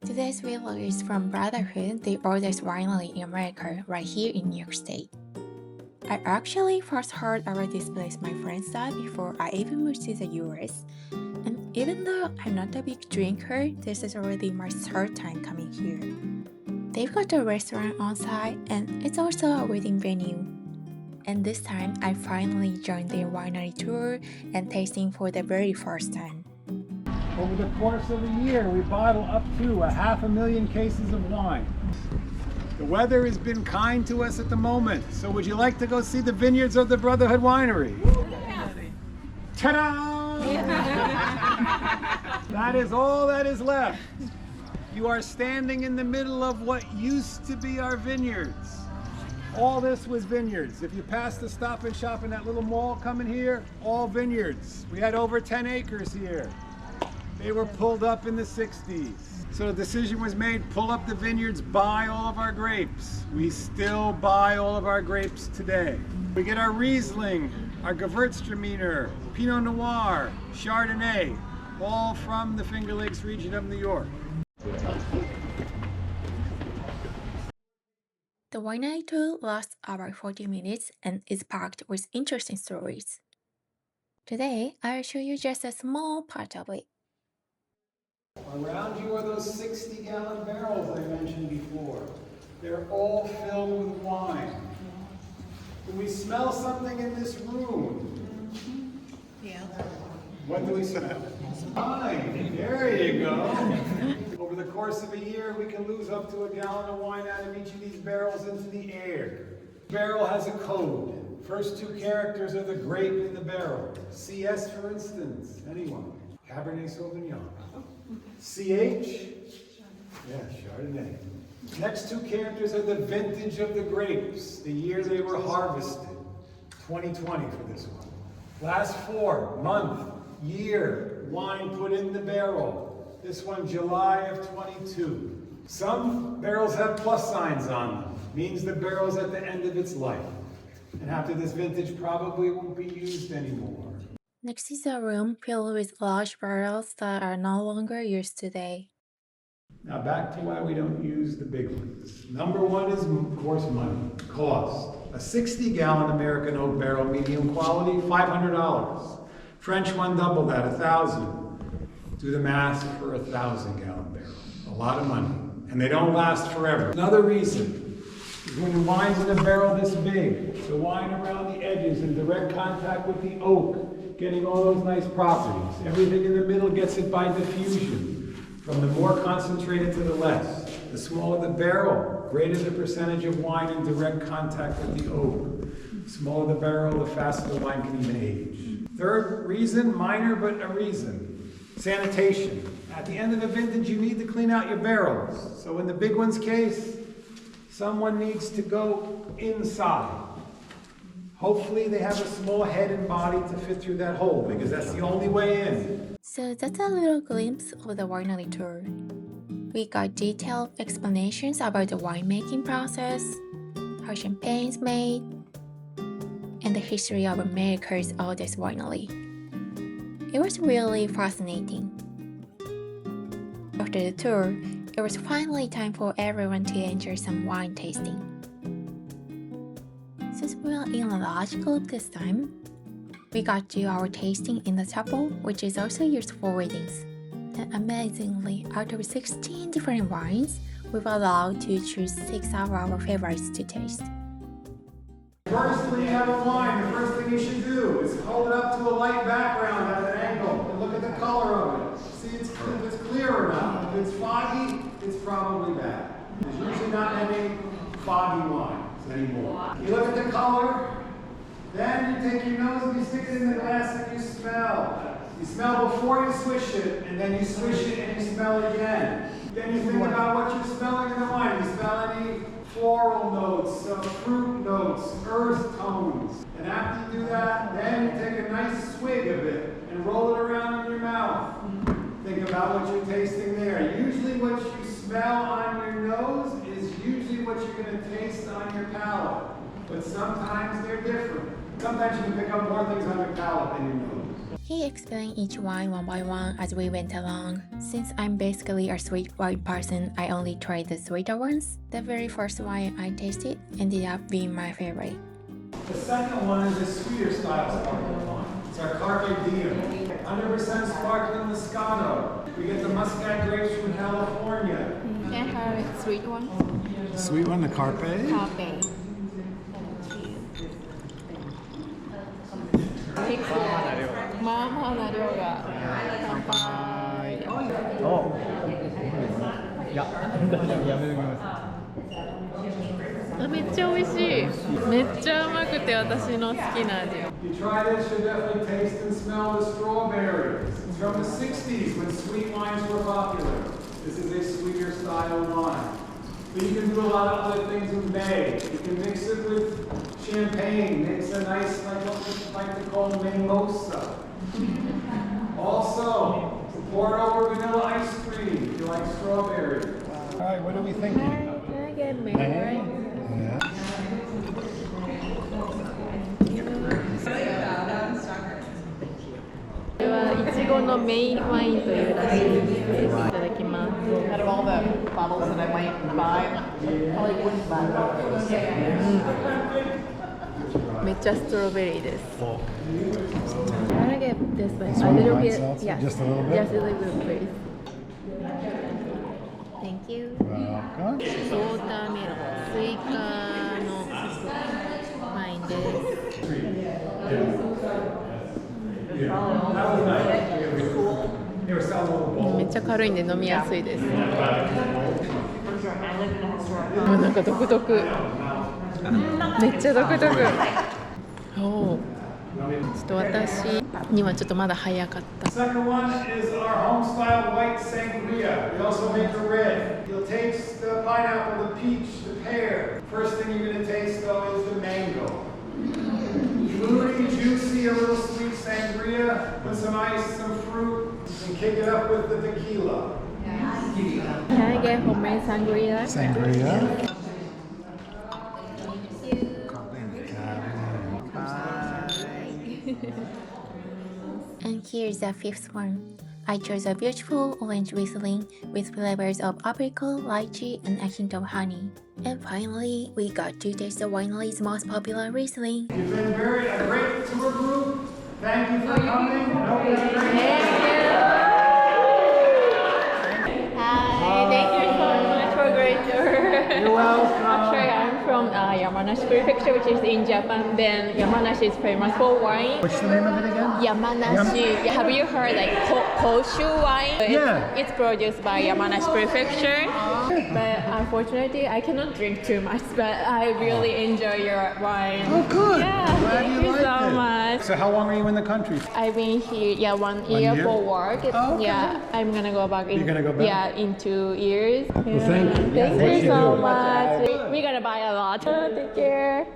Today's vlog is from Brotherhood, the oldest winery in America, right here in New York State. I actually first heard about this place my friend said before I even moved to the US. And even though I'm not a big drinker, this is already my third time coming here. They've got a restaurant on site and it's also a wedding venue. And this time I finally joined their winery tour and tasting for the very first time. Over the course of a year, we bottle up to 500,000 cases of wine. The weather has been kind to us at the moment, so would you like to go see the vineyards of the Brotherhood winery? Ta-da! That is all that is left. You are standing in the middle of what used to be our vineyards. All this was vineyards. If you pass the Stop and Shop in that little mall coming here, all vineyards. We had over 10 acres here. They were pulled up in the 60s. So the decision was made, pull up the vineyards, buy all of our grapes. We still buy all of our grapes today. We get our Riesling, our Gewürztraminer, Pinot Noir, Chardonnay, all from the Finger Lakes region of New York. The winery tour lasts about 40 minutes and is packed with interesting stories. Today, I'll show you just a small part of it. Around you are those 60-gallon barrels I mentioned before. They're all filled with wine. Do we smell something in this room? Yeah. What do we smell? Wine. There you go. Over the course of a year, we can lose up to a gallon of wine out of each of these barrels into the air. The barrel has a code. First two characters are the grape in the barrel. CS, for instance. Anyone? Cabernet Sauvignon. CH? Yeah, Chardonnay. Next two characters are the vintage of the grapes, the year they were harvested. 2020 for this one. Last four, month, year, wine put in the barrel. This one, July of 22. Some barrels have plus signs on them. Means the barrel's at the end of its life. And after this vintage probably won't be used anymore. Next is a room filled with large barrels that are no longer used today. Now back to why we don't use the big ones. Number one is, of course, money, cost. A 60-gallon American oak barrel, medium quality, $500. French one, double that, $1,000. Do the math for a 1,000-gallon barrel. A lot of money. And they don't last forever. Another reason is when the wine's in a barrel this big, the wine around the edges in direct contact with the oak, getting all those nice properties. Everything in the middle gets it by diffusion, from the more concentrated to the less. The smaller the barrel, greater the percentage of wine in direct contact with the oak. The smaller the barrel, the faster the wine can even age. Third reason, minor but a reason, sanitation. At the end of the vintage, you need to clean out your barrels. So in the big one's case, someone needs to go inside. Hopefully they have a small head and body to fit through that hole, because that's the only way in. So that's a little glimpse of the winery tour. We got detailed explanations about the winemaking process, how champagne's made, and the history of America's oldest winery. It was really fascinating. After the tour, it was finally time for everyone to enjoy some wine tasting. Since we are in a large group this time, we got to do our tasting in the chapel, which is also used for weddings. And amazingly, out of 16 different wines, we were allowed to choose 6 of our favorites to taste. First, when you have a wine, the first thing you should do is hold it up to a light background at an angle and look at the color of it. See if it's clear enough. If it's foggy, it's probably bad. There's usually not any foggy wines anymore. You look at the color, then you take your nose and you stick it in the glass and you smell. You smell before you swish it, and then you swish it and you smell it again. Then you think about what you're smelling in the wine. You smell any floral notes, fruit notes, earth tones. And after you do that, then you take a nice swig of it and roll it around in your mouth. Think about what you're tasting there. Usually what you smell on your nose is usually what you're going to taste on your palate. But sometimes they're different. Sometimes you can pick up more things on your palate than your nose. He explained each wine one by one as we went along. Since I'm basically a sweet wine person, I only tried the sweeter ones. The very first wine I tasted ended up being my favorite. The second one is a sweeter style sparkling wine. It's our Carpe Diem. 100% sparkling Moscato. We get the Muscat grapes from California. Can I have a sweet one? The sweet one, the Carpe? Carpe. 結構まあまあな量が乾杯めっちゃ美味しいめっちゃ甘くて私の好きな味 You try this, you'll definitely taste and smell the strawberries. It's from the 60s when sweet wines were popular. This is a sweeter style wine. But you can do a lot of other things with May. You can mix it with champagne, makes a nice, like they call mimosa. Also, pour it over vanilla ice cream if you like strawberry. All right, what are we thinking? Can I get May? Yeah. これはいちごのメインワインというらしいです。いただきます。Out of all the bottles that I might buy, probably wouldn't buy one. めっちゃストロベリーです。Can I get this one? A little bit, yeah. Just a little bit? Just a little bit, please. Thank you. Welcome. ウォーターメロン、スイカのワインです。めっちゃ軽いんで飲みやすいです。なんか独特。めっちゃ独特。おお。ちょっと私にはちょっとまだ早かった。Second one is our home style white sangria. We also make a red. You'll taste the pineapple, the peach, the pear. First thing you're going to taste though is the mango. Fruity, juicy, a little sweet sangria with some ice, some fruit, and kick it up with the tequila. Can I get homemade sangria? Sangria. And here's the fifth one. I chose a beautiful orange Riesling with flavors of apricot, lychee, and a hint of honey. And finally, we got to taste the winery's most popular Riesling. You've been a great tour group. Thank you for coming. Hi, thank you so much for a great tour. You're welcome. Actually, I'm from Yamanashi Prefecture, which is in Japan. Then Yamanashi is famous for wine. What's the name of it again? Yamanashi. Have you heard like Koshu wine? Yeah. It's produced by Yamanashi Prefecture. But unfortunately, I cannot drink too much. But I really enjoy your wine. Oh, good. Yeah, thank you so much. So how long are you in the country? I've been here, 1 year for work. Oh, okay. Yeah, I'm gonna go back. You're gonna go back? Yeah, in 2 years. Well, thank you. Thank you so much. We're gonna buy a lot. Take care.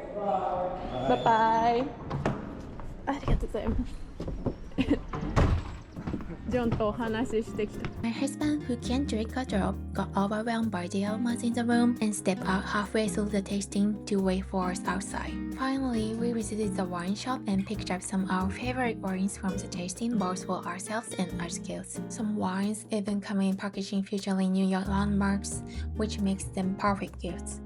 Bye bye. ありがとうございます。ジョンとお話ししてきた。My husband, who can't drink a drop, got overwhelmed by the aromas in the room and stepped out halfway through the tasting to wait for us outside. Finally, we visited the wine shop and picked up some of our favorite wines from the tasting both for ourselves and our skills. Some wines even come in packaging featuring New York landmarks, which makes them perfect gifts.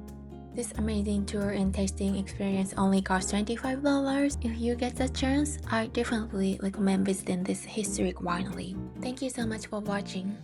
This amazing tour and tasting experience only cost $25. If you get the chance, I definitely recommend visiting this historic winery. Thank you so much for watching.